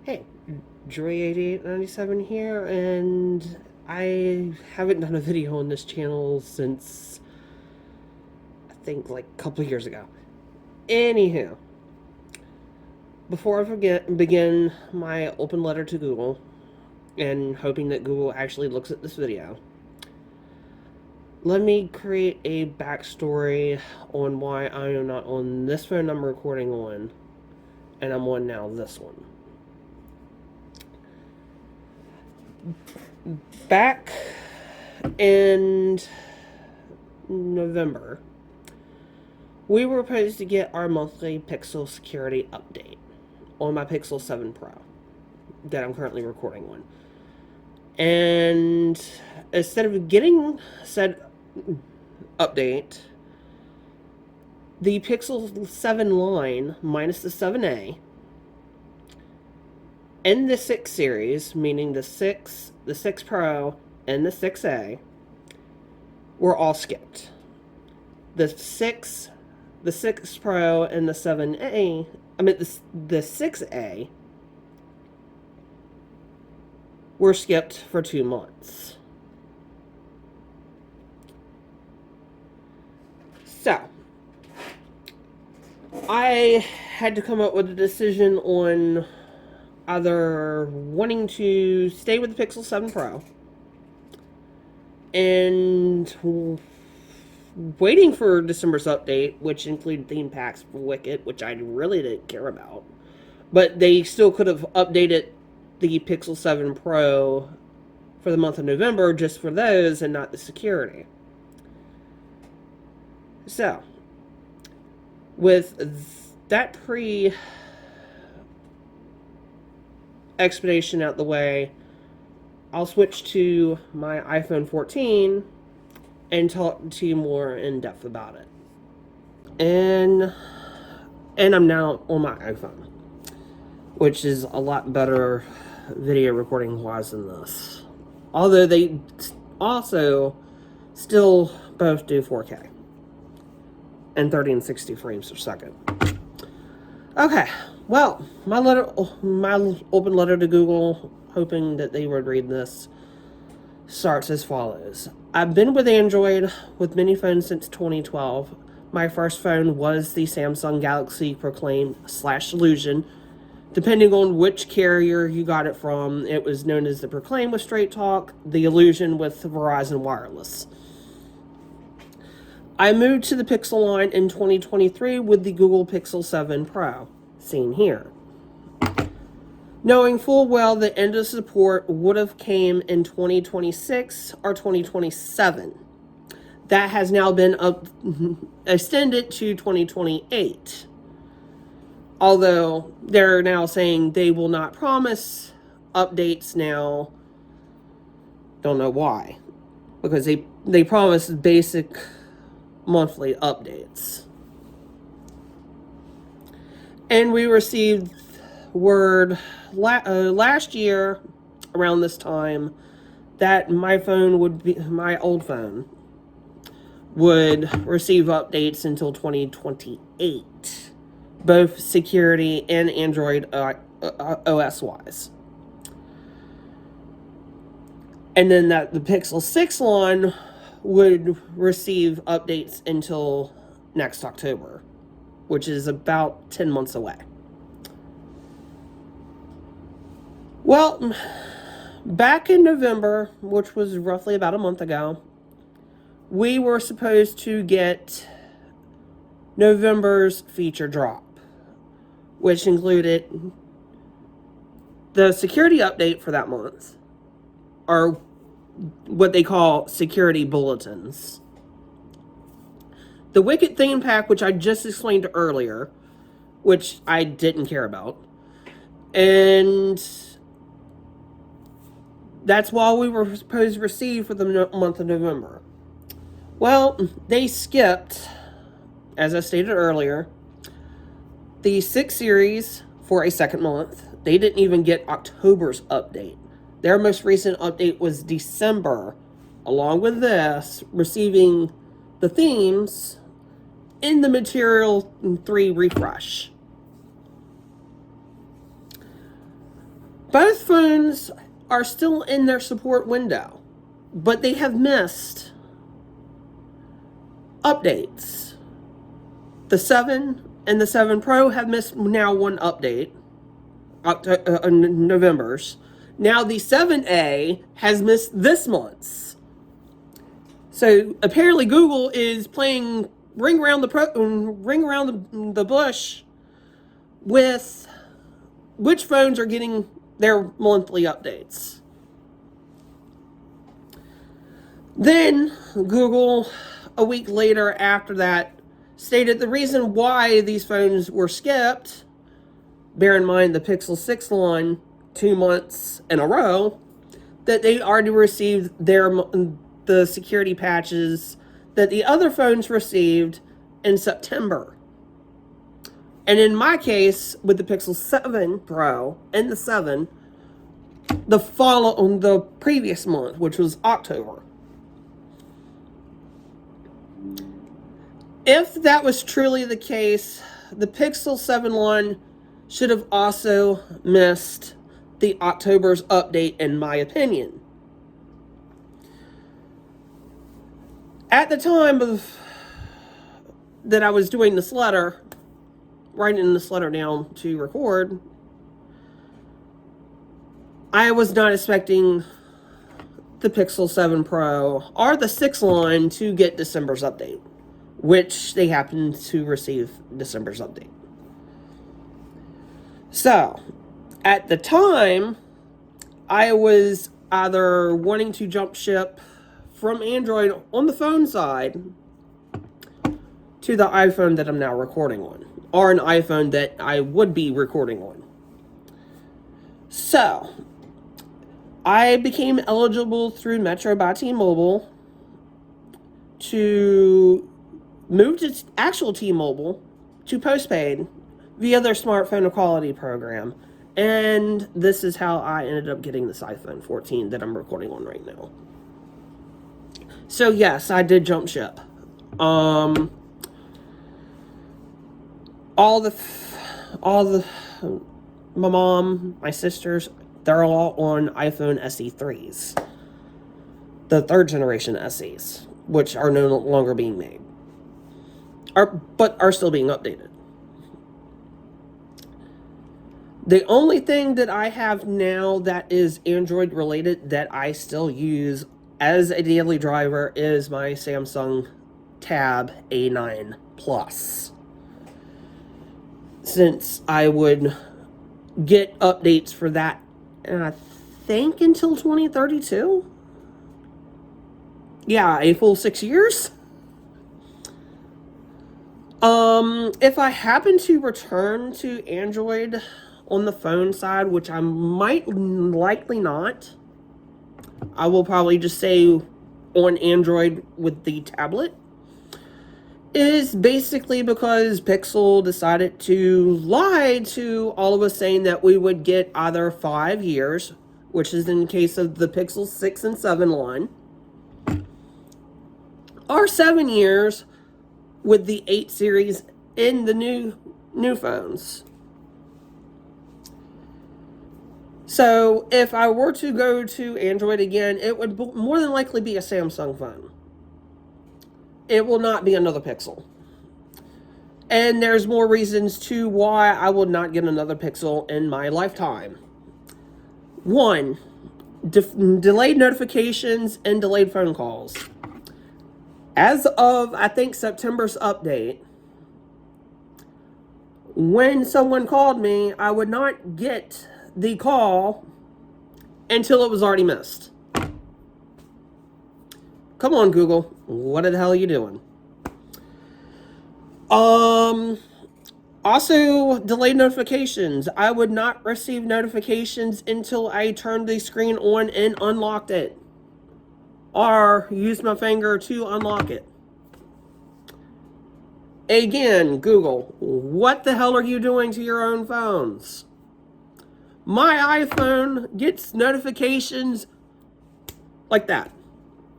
Hey, Joy8897 here, and I haven't done a video on this channel since I think like a couple of years ago. Anywho, before I begin my open letter to Google, and hoping that Google actually looks at this video, let me create a backstory on why I am not on this phone I'm recording on, and I'm on now this one. Back in November, we were supposed to get our monthly Pixel security update on my Pixel 7 Pro that I'm currently recording on. And instead of getting said update, the Pixel 7 line, minus the 7A, and the 6 series, meaning the 6 Pro, and the 6A, were all skipped. The 6 Pro and the 7A, the 6A, were skipped for 2 months. So, I had to come up with a decision on either wanting to stay with the Pixel 7 Pro and waiting for December's update, which included theme packs for Wicked, which I really didn't care about. But they still could have updated the Pixel 7 Pro for the month of November just for those and not the security. So, with that explanation out the way, I'll switch to my iPhone 14 and talk to you more in depth about it. And I'm now on my iPhone, which is a lot better video recording wise than this. Although they also still both do 4K and 30 and 60 frames per second. Okay, well, my open letter to Google, hoping that they would read this, starts as follows. I've been with Android with many phones since 2012. My first phone was the Samsung Galaxy Proclaim / Illusion. Depending on which carrier you got it from, it was known as the Proclaim with Straight Talk, the Illusion with Verizon Wireless. I moved to the Pixel line in 2023 with the Google Pixel 7 Pro, seen here. Knowing full well the end of support would have came in 2026 or 2027. That has now been extended to 2028. Although they're now saying they will not promise updates now. Don't know why. Because they promised basic monthly updates. And we received word last year around this time that my old phone would receive updates until 2028, both security and Android OS wise. And then that the Pixel 6 line would receive updates until next October, which is about 10 months away. Well, back in November, which was roughly about a month ago, we were supposed to get November's feature drop, which included the security update for that month, or what they call security bulletins. The Wicked theme pack, which I just explained earlier, which I didn't care about. And that's what we were supposed to receive for the month of November. Well, they skipped, as I stated earlier, the 6 series for a second month. They didn't even get October's update. Their most recent update was December, along with this, receiving the themes in the Material 3 refresh. Both phones are still in their support window, but they have missed updates. The 7 and the 7 Pro have missed now one update, November's. Now the 7A has missed this month's. So apparently Google is playing ring around the bush with which phones are getting their monthly updates. Then Google, a week later after that, stated the reason why these phones were skipped, bear in mind the Pixel 6 line 2 months in a row, that they already received the security patches that the other phones received in September. And in my case, with the Pixel 7 Pro and the 7, the previous month, which was October. If that was truly the case, the Pixel 7 line should have also missed the October's update, in my opinion. At the time that I was doing this letter, writing this letter down to record, I was not expecting the Pixel 7 Pro or the 6 line to get December's update, which they happened to receive December's update. So, at the time, I was either wanting to jump ship from Android on the phone side to the iPhone that I'm now recording on, or an iPhone that I would be recording on. So, I became eligible through Metro by T-Mobile to move to actual T-Mobile to postpaid via their smartphone equality program. And this is how I ended up getting this iPhone 14 that I'm recording on right now. So yes, I did jump ship. All the my mom, my sisters, they're all on iPhone SE3s. The 3rd generation SEs, which are no longer being made. But are still being updated. The only thing that I have now that is Android related that I still use as a daily driver is my Samsung Tab A9 Plus. Since I would get updates for that, and I think until 2032? Yeah, a full 6 years? If I happen to return to Android on the phone side, which I might likely not, I will probably just say on Android with the tablet, is basically because Pixel decided to lie to all of us, saying that we would get either 5 years, which is in the case of the Pixel 6 and 7 line, or 7 years with the 8 series in the new phones. So if I were to go to Android again, it would more than likely be a Samsung phone. It will not be another Pixel. And there's more reasons to why I will not get another Pixel in my lifetime. 1, delayed notifications and delayed phone calls. As of, I think, September's update, when someone called me, I would not get the call until it was already missed. Come on, Google. What the hell are you doing? Also, delayed notifications. I would not receive notifications until I turned the screen on and unlocked it, or used my finger to unlock it. Again, Google, what the hell are you doing to your own phones? My iPhone gets notifications like that.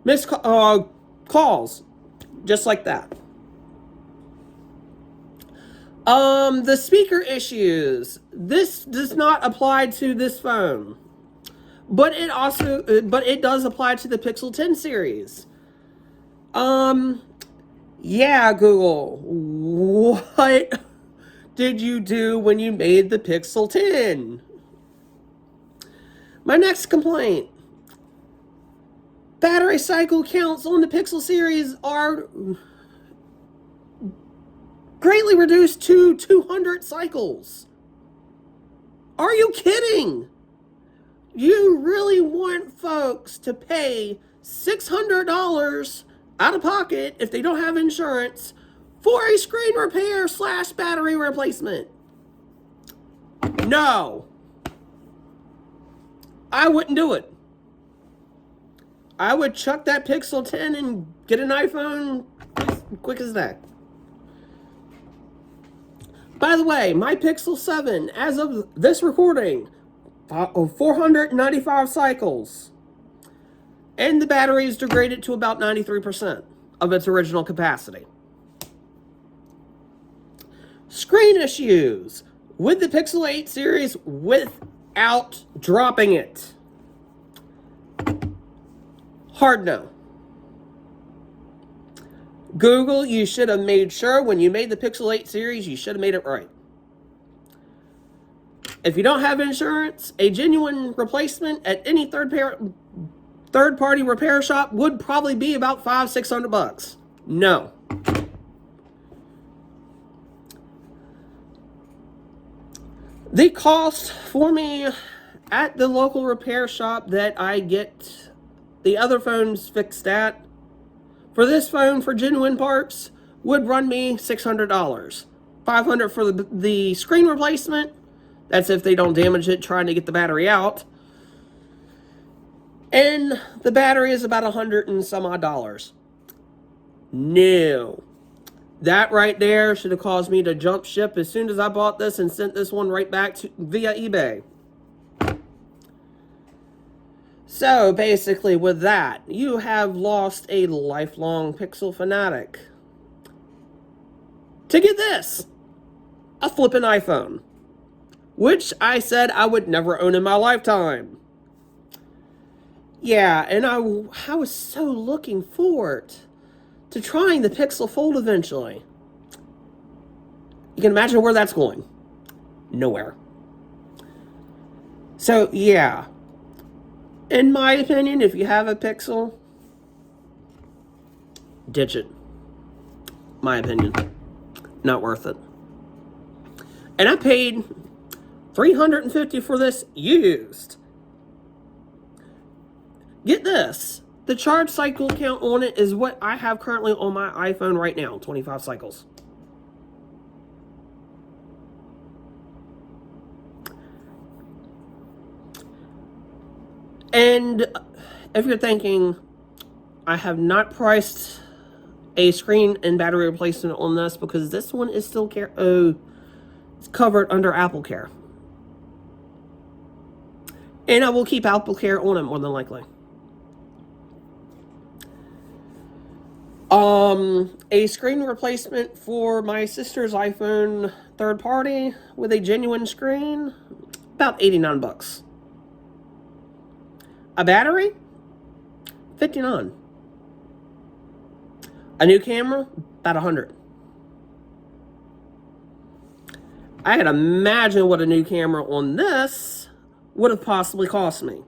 Missed calls, just like that. The speaker issues. This does not apply to this phone. But it does apply to the Pixel 10 series. Yeah, Google. What did you do when you made the Pixel 10? My next complaint. Battery cycle counts on the Pixel series are greatly reduced to 200 cycles. Are you kidding? You really want folks to pay $600 out of pocket if they don't have insurance for a screen repair / battery replacement? No. I wouldn't do it. I would chuck that Pixel 10 and get an iPhone quick as that. By the way, my Pixel 7, as of this recording, 495 cycles. And the battery is degraded to about 93% of its original capacity. Screen issues with the Pixel 8 series without dropping it. Hard no. Google, you should have made sure when you made the Pixel 8 series, you should have made it right. If you don't have insurance, a genuine replacement at any third-party repair shop would probably be about $500-600. No. The cost for me at the local repair shop that I get the other phones fixed at, for this phone, for genuine parts, would run me $600. $500 for the screen replacement. That's if they don't damage it trying to get the battery out. And the battery is about $100 and some odd dollars. No. That right there should have caused me to jump ship as soon as I bought this and sent this one right back via eBay. So basically with that, you have lost a lifelong Pixel fanatic. To get this, a flippin' iPhone, which I said I would never own in my lifetime. Yeah, and I was so looking forward to trying the Pixel Fold eventually. You can imagine where that's going. Nowhere. So yeah, in my opinion, if you have a Pixel, ditch it. My opinion. Not worth it. And I paid $350 for this used. Get this. The charge cycle count on it is what I have currently on my iPhone right now. 25 cycles. And if you're thinking, I have not priced a screen and battery replacement on this because this one is still it's covered under Apple Care. And I will keep Apple Care on it more than likely. A screen replacement for my sister's iPhone third party with a genuine screen, about $89. A battery, $59. A new camera, about $100. I can imagine what a new camera on this would have possibly cost me.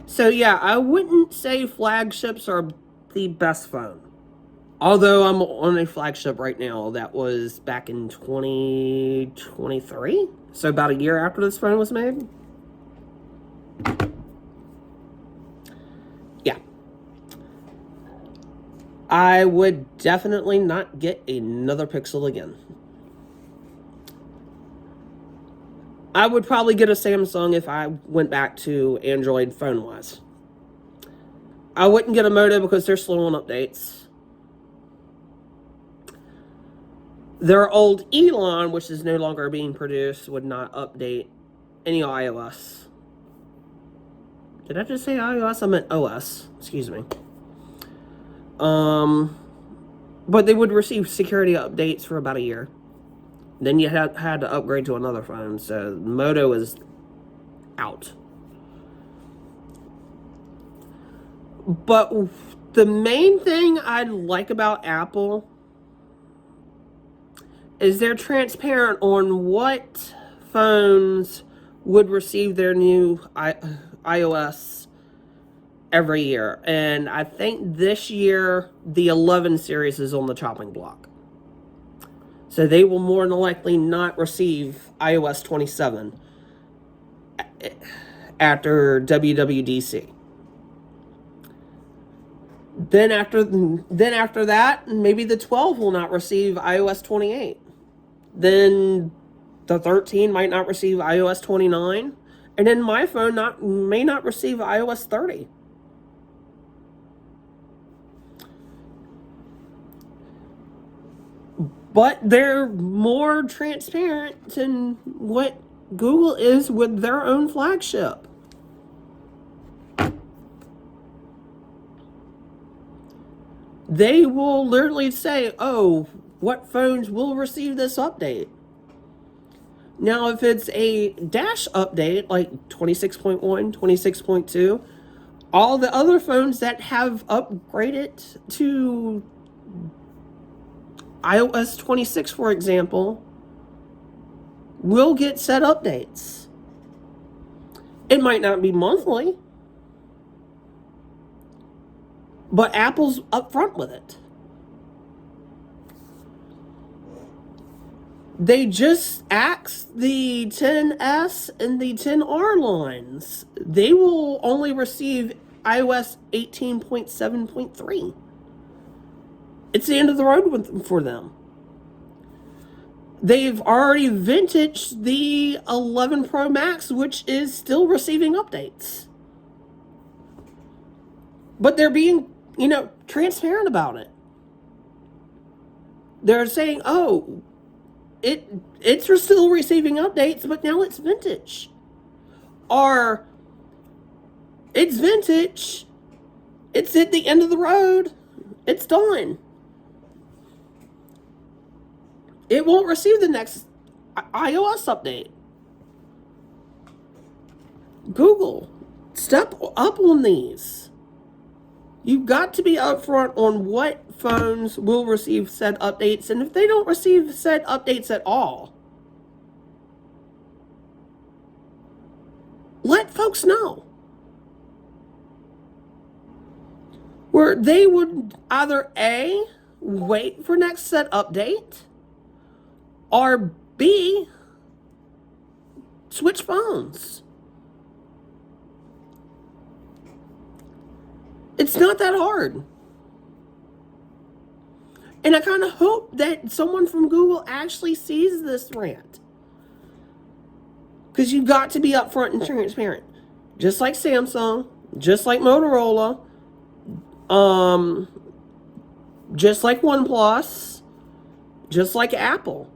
So yeah, I wouldn't say flagships are the best phone. Although I'm on a flagship right now that was back in 2023. So about a year after this phone was made. Yeah. I would definitely not get another Pixel again. I would probably get a Samsung if I went back to Android phone-wise. I wouldn't get a Moto because they're slow on updates. Their old Elon, which is no longer being produced, would not update any iOS. Did I just say iOS? I meant OS. Excuse me. But they would receive security updates for about a year. Then you had to upgrade to another phone, so Moto is out. But the main thing I like about Apple is they're transparent on what phones would receive their new iOS every year. And I think this year the 11 series is on the chopping block. So they will more than likely not receive iOS 27 after WWDC. Then after that, maybe the 12 will not receive iOS 28. Then the 13 might not receive iOS 29, and then my phone may not receive iOS 30. But they're more transparent than what Google is with their own flagship. They will literally say, oh, what phones will receive this update? Now, if it's a dash update, like 26.1, 26.2, all the other phones that have upgraded to iOS 26, for example, will get set updates. It might not be monthly, but Apple's upfront with it. They just axed the 10S and the 10R lines. They will only receive iOS 18.7.3. It's the end of the road for them. They've already vintaged the 11 Pro Max, which is still receiving updates. But they're being, transparent about it. They're saying, oh, it's still receiving updates, but now it's vintage. Or it's vintage, it's at the end of the road, it's done. It won't receive the next iOS update. Google, step up on these. You've got to be upfront on what phones will receive said updates, and if they don't receive said updates at all, let folks know. Where they would either A, wait for next set update, or B, switch phones. It's not that hard. And I kind of hope that someone from Google actually sees this rant. Because you've got to be upfront and transparent. Just like Samsung, just like Motorola, just like OnePlus, just like Apple.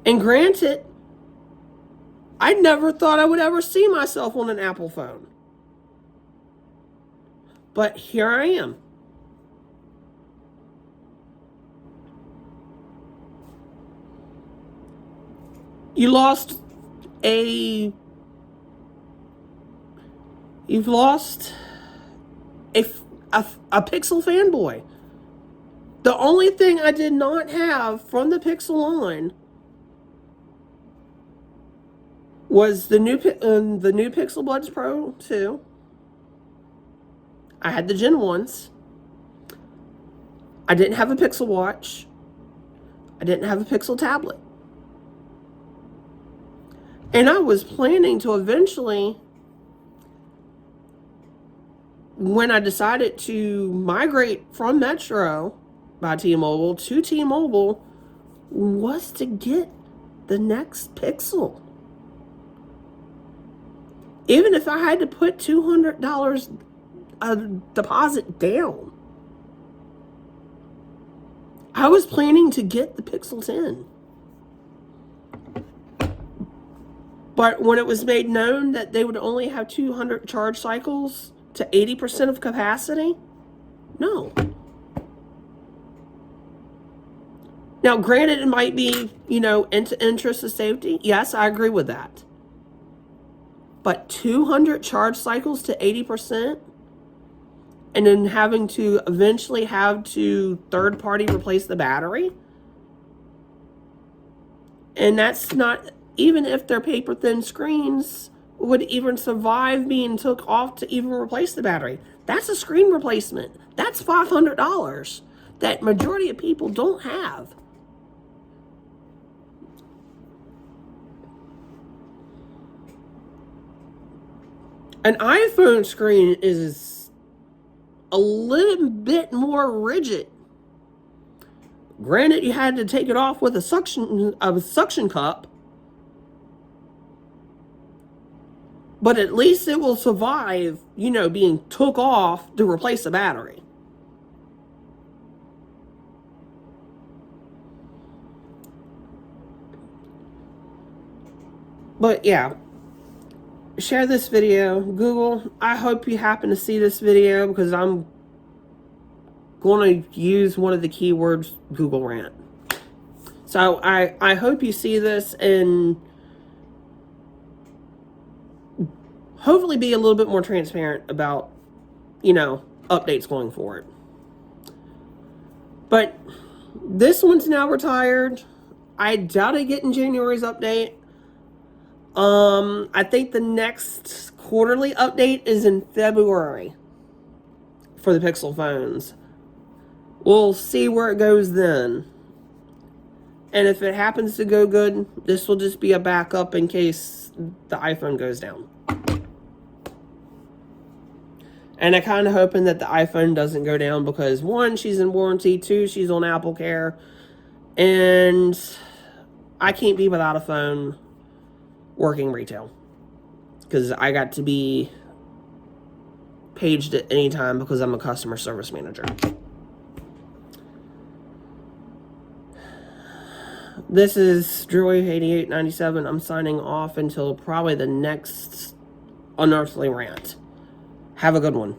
And granted, I never thought I would ever see myself on an Apple phone. But here I am. You've lost a Pixel fanboy. The only thing I did not have from the Pixel line was the new Pixel Buds Pro 2. I had the Gen 1s. I didn't have a Pixel Watch. I didn't have a Pixel tablet. And I was planning to eventually, when I decided to migrate from Metro by T-Mobile to T-Mobile, was to get the next Pixel. Even if I had to put $200 a deposit down. I was planning to get the Pixel 10. But when it was made known that they would only have 200 charge cycles to 80% of capacity? No. Now, granted, it might be, interest of safety. Yes, I agree with that. But 200 charge cycles to 80%? And then having to eventually have to third party replace the battery? And that's not, even if they're paper thin screens, would even survive being took off to even replace the battery. That's a screen replacement. That's $500 that majority of people don't have. An iPhone screen is a little bit more rigid. Granted, you had to take it off with a suction cup, but at least it will survive, being took off to replace the battery. But yeah, share this video. Google, I hope you happen to see this video, because I'm going to use one of the keywords Google Rant. So I hope you see this and hopefully be a little bit more transparent about, updates going forward. But this one's now retired. I doubt I get in January's update. I think the next quarterly update is in February for the Pixel phones. We'll see where it goes then. And if it happens to go good, this will just be a backup in case the iPhone goes down. And I'm kind of hoping that the iPhone doesn't go down because, one, she's in warranty. Two, she's on Apple Care. And I can't be without a phone working retail, because I got to be paged at any time because I'm a customer service manager. This is Drewy8897. I'm signing off until probably the next Unearthly Rant. Have a good one.